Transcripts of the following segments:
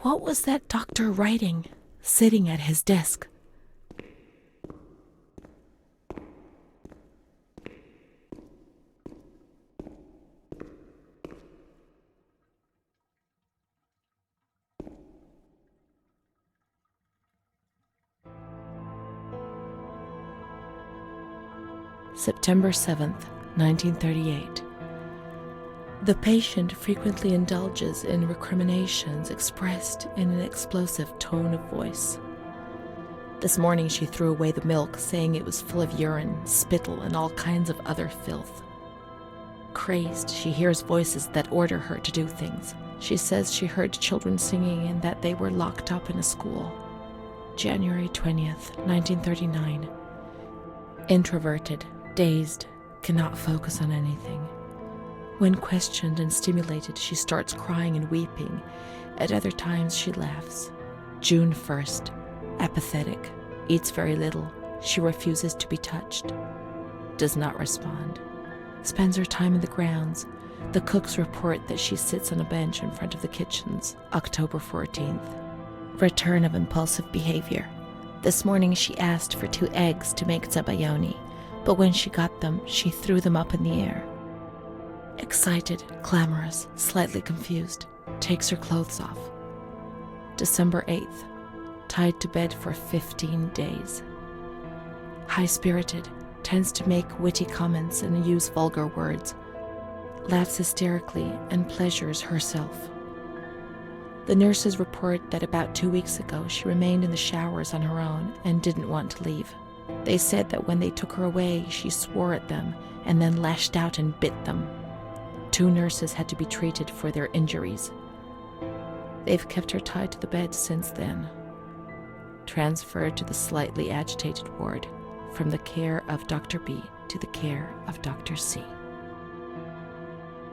What was that doctor writing, sitting at his desk? September 7th, 1938. The patient frequently indulges in recriminations expressed in an explosive tone of voice. This morning she threw away the milk, saying it was full of urine, spittle, and all kinds of other filth. Crazed, she hears voices that order her to do things. She says she heard children singing and that they were locked up in a school. January 20th, 1939. Introverted, dazed, cannot focus on anything. When questioned and stimulated, she starts crying and weeping. At other times, she laughs. June 1st. Apathetic. Eats very little. She refuses to be touched. Does not respond. Spends her time in the grounds. The cooks report that she sits on a bench in front of the kitchens. October 14th. Return of impulsive behavior. This morning she asked for 2 eggs to make zabayoni, but when she got them, she threw them up in the air. Excited, clamorous, slightly confused, takes her clothes off. December 8th. Tied to bed for 15 days. High-spirited, tends to make witty comments and use vulgar words. Laughs hysterically and pleasures herself. The nurses report that about 2 weeks ago she remained in the showers on her own and didn't want to leave. They said that when they took her away, she swore at them and then lashed out and bit them. 2 nurses had to be treated for their injuries. They've kept her tied to the bed since then. Transferred to the slightly agitated ward, from the care of Dr. B to the care of Dr. C.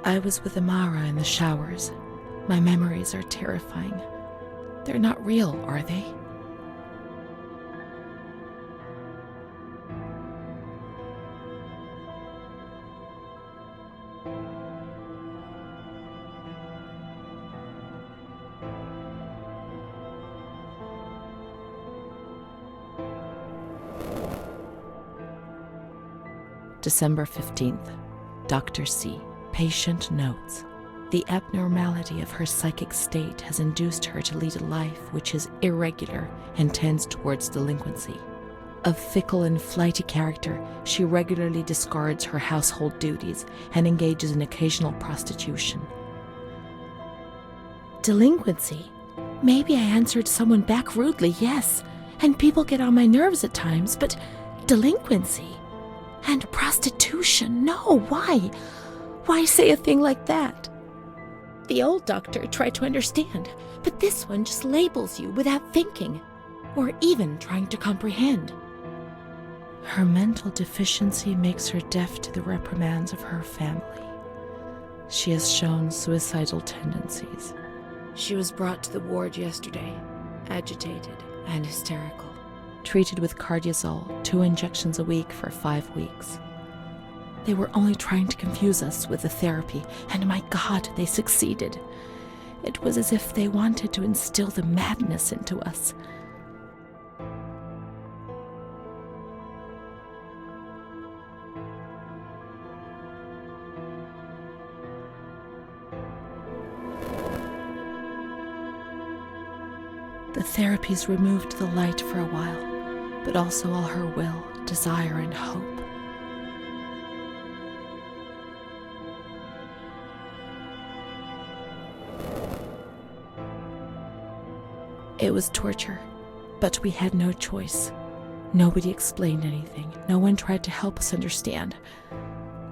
I was with Amara in the showers. My memories are terrifying. They're not real, are they? December 15th. Dr. C. Patient notes. The abnormality of her psychic state has induced her to lead a life which is irregular and tends towards delinquency. Of fickle and flighty character, she regularly discards her household duties and engages in occasional prostitution. Delinquency? Maybe I answered someone back rudely, yes, and people get on my nerves at times, but delinquency? And prostitution? No, why? Why say a thing like that? The old doctor tried to understand, but this one just labels you without thinking, or even trying to comprehend. Her mental deficiency makes her deaf to the reprimands of her family. She has shown suicidal tendencies. She was brought to the ward yesterday, agitated and hysterical. Treated with cardiazol, 2 injections a week for 5 weeks. They were only trying to confuse us with the therapy, and my God, they succeeded. It was as if they wanted to instill the madness into us. The therapies removed the light for a while, but also all her will, desire, and hope. It was torture, but we had no choice. Nobody explained anything. No one tried to help us understand.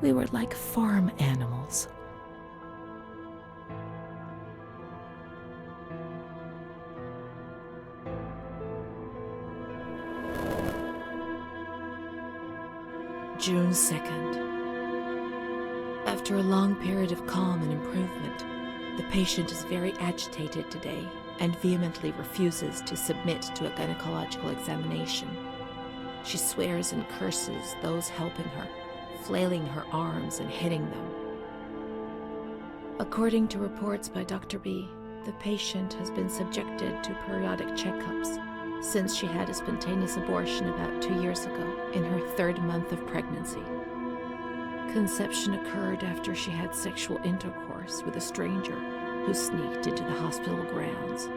We were like farm animals. June 2nd. After a long period of calm and improvement, the patient is very agitated today and vehemently refuses to submit to a gynecological examination. She swears and curses those helping her, flailing her arms and hitting them. According to reports by Dr. B, The patient has been subjected to periodic checkups since she had a spontaneous abortion about 2 years ago in her 3rd month of pregnancy. Conception occurred after she had sexual intercourse with a stranger who sneaked into the hospital grounds.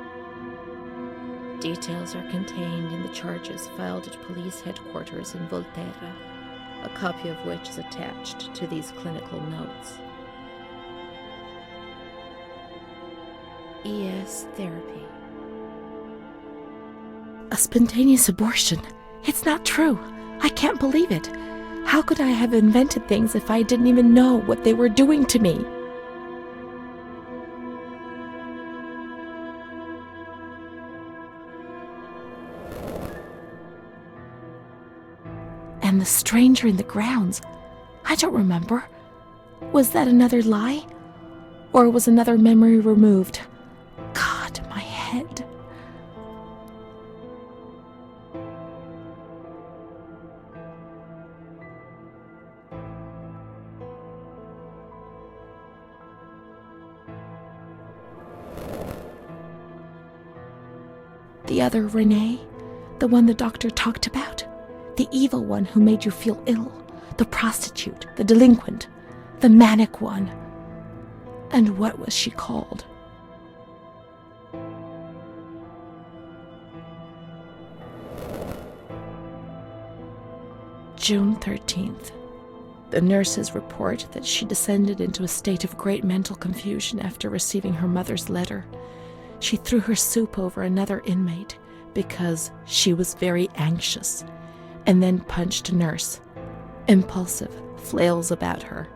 Details are contained in the charges filed at police headquarters in Volterra, a copy of which is attached to these clinical notes. ES therapy. A spontaneous abortion? It's not true. I can't believe it. How could I have invented things if I didn't even know what they were doing to me? And the stranger in the grounds, I don't remember. Was that another lie? Or was another memory removed? God, my head. The other Renee, the one the doctor talked about, the evil one who made you feel ill, the prostitute, the delinquent, the manic one. And what was she called? June 13th. The nurses report that she descended into a state of great mental confusion after receiving her mother's letter. She threw her soup over another inmate because she was very anxious, and then punched a nurse. Impulsive, flails about her.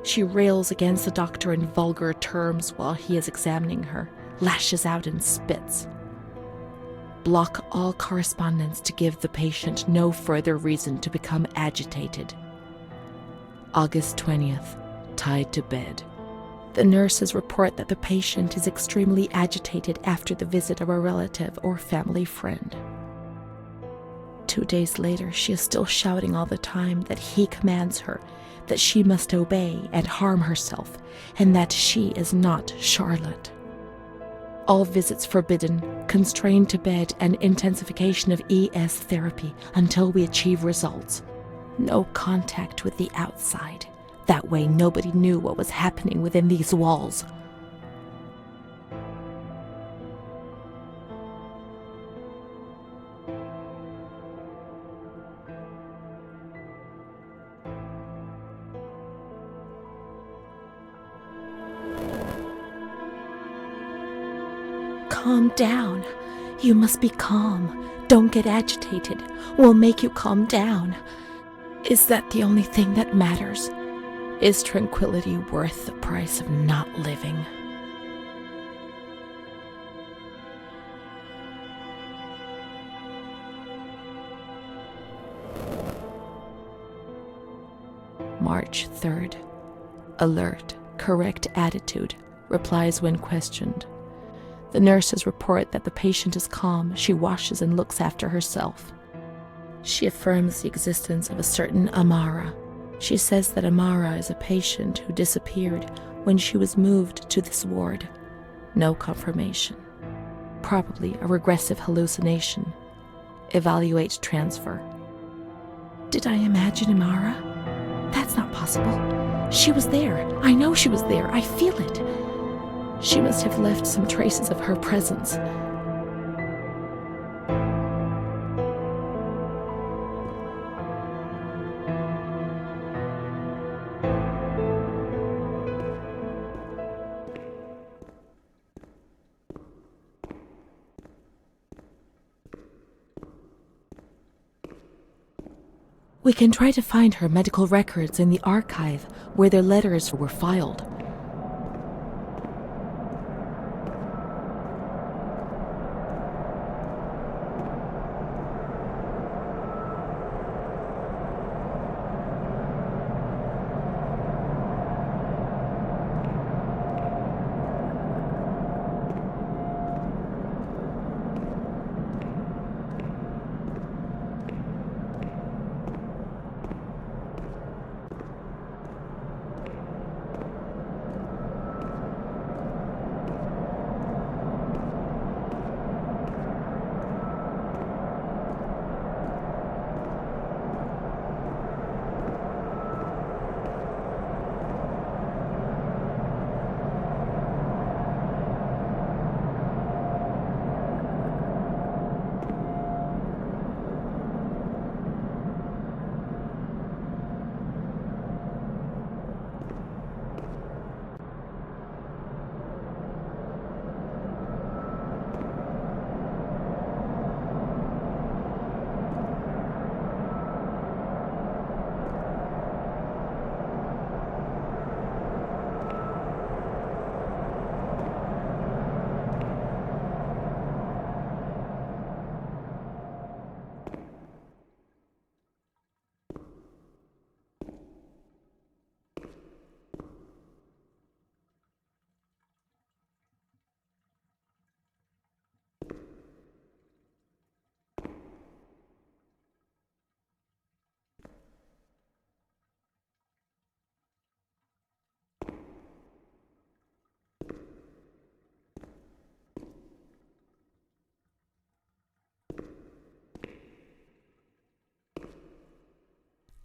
She rails against the doctor in vulgar terms while he is examining her, lashes out and spits. Block all correspondence to give the patient no further reason to become agitated. August 20th, tied to bed. The nurses report that the patient is extremely agitated after the visit of a relative or family friend. 2 days later, she is still shouting all the time that he commands her, that she must obey and harm herself, and that she is not Charlotte. All visits forbidden, constrained to bed, and intensification of ES therapy until we achieve results. No contact with the outside. That way nobody knew what was happening within these walls. Calm down. You must be calm. Don't get agitated. We'll make you calm down. Is that the only thing that matters? Is tranquility worth the price of not living? March 3rd. Alert, correct attitude, replies when questioned. The nurses report that the patient is calm. She washes and looks after herself. She affirms the existence of a certain Amara. She says that Amara is a patient who disappeared when she was moved to this ward. No confirmation. Probably a regressive hallucination. Evaluate transfer. Did I imagine Amara? That's not possible. She was there. I know she was there. I feel it. She must have left some traces of her presence. We can try to find her medical records in the archive where their letters were filed.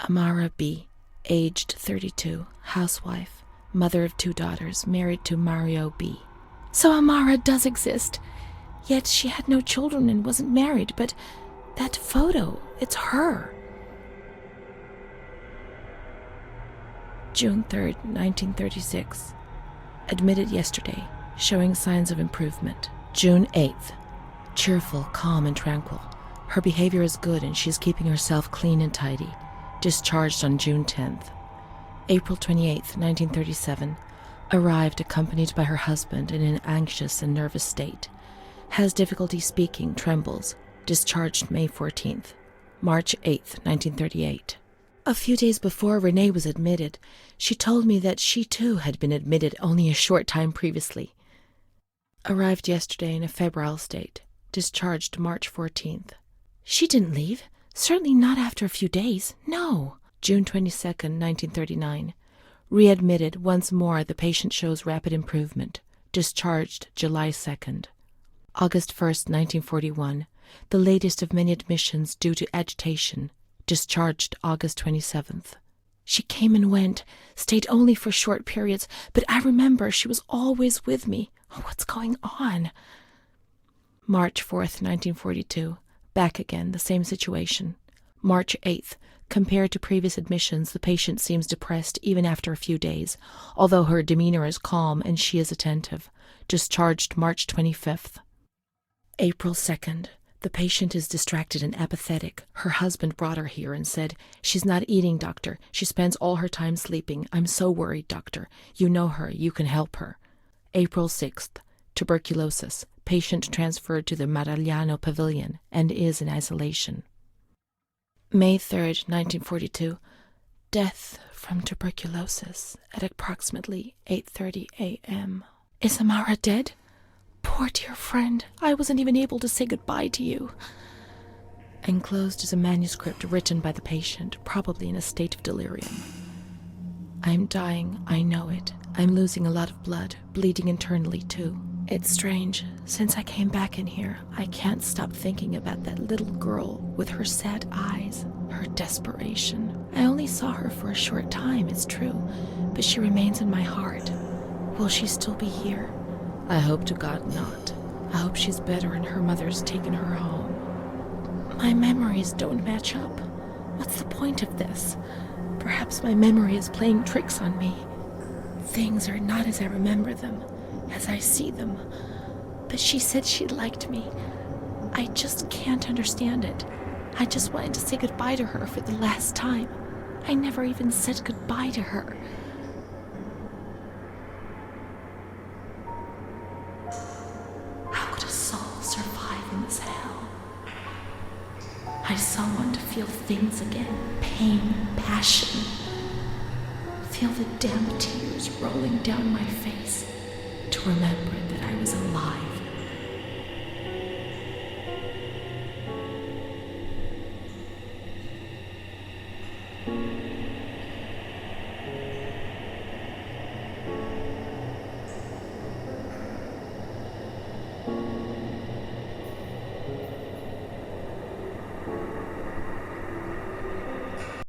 Amara B., aged 32, housewife, mother of 2 daughters, married to Mario B. So Amara does exist. Yet she had no children and wasn't married, but that photo, it's her. June 3rd, 1936. Admitted yesterday, showing signs of improvement. June 8th. Cheerful, calm, and tranquil. Her behavior is good and she is keeping herself clean and tidy. Discharged on June 10th. April 28th, 1937. Arrived accompanied by her husband in an anxious and nervous state. Has difficulty speaking, trembles. Discharged May 14th. March 8th, 1938. A few days before Renee was admitted, she told me that she too had been admitted only a short time previously. Arrived yesterday in a febrile state. Discharged March 14th. She didn't leave. Certainly not after a few days. No. June 22nd, 1939. Readmitted once more. The patient shows rapid improvement. Discharged July 2nd. August 1st, 1941. The latest of many admissions due to agitation. Discharged August 27th. She came and went, stayed only for short periods, but I remember she was always with me. Oh, what's going on? March 4th, 1942. Back again, the same situation. March 8th. Compared to previous admissions, the patient seems depressed even after a few days, although her demeanor is calm and she is attentive. Discharged March 25th. April 2nd. The patient is distracted and apathetic. Her husband brought her here and said, "She's not eating, doctor. She spends all her time sleeping. I'm so worried, doctor. You know her. You can help her." April 6th. Tuberculosis. Patient transferred to the Maragliano Pavilion and is in isolation. May 3rd, 1942. Death from tuberculosis at approximately 8:30 a.m. Is Amara dead? Poor dear friend, I wasn't even able to say goodbye to you. Enclosed is a manuscript written by the patient, probably in a state of delirium. I'm dying, I know it. I'm losing a lot of blood, bleeding internally too. It's strange. Since I came back in here, I can't stop thinking about that little girl with her sad eyes, her desperation. I only saw her for a short time, it's true, but she remains in my heart. Will she still be here? I hope to God not. I hope she's better and her mother's taken her home. My memories don't match up. What's the point of this? Perhaps my memory is playing tricks on me. Things are not as I remember them, as I see them. But she said she liked me. I just can't understand it. I just wanted to say goodbye to her for the last time. I never even said goodbye to her. How could a soul survive in this hell? I so want to feel things again. Pain, passion. Feel the damp tears rolling down my face. To remember that I was alive.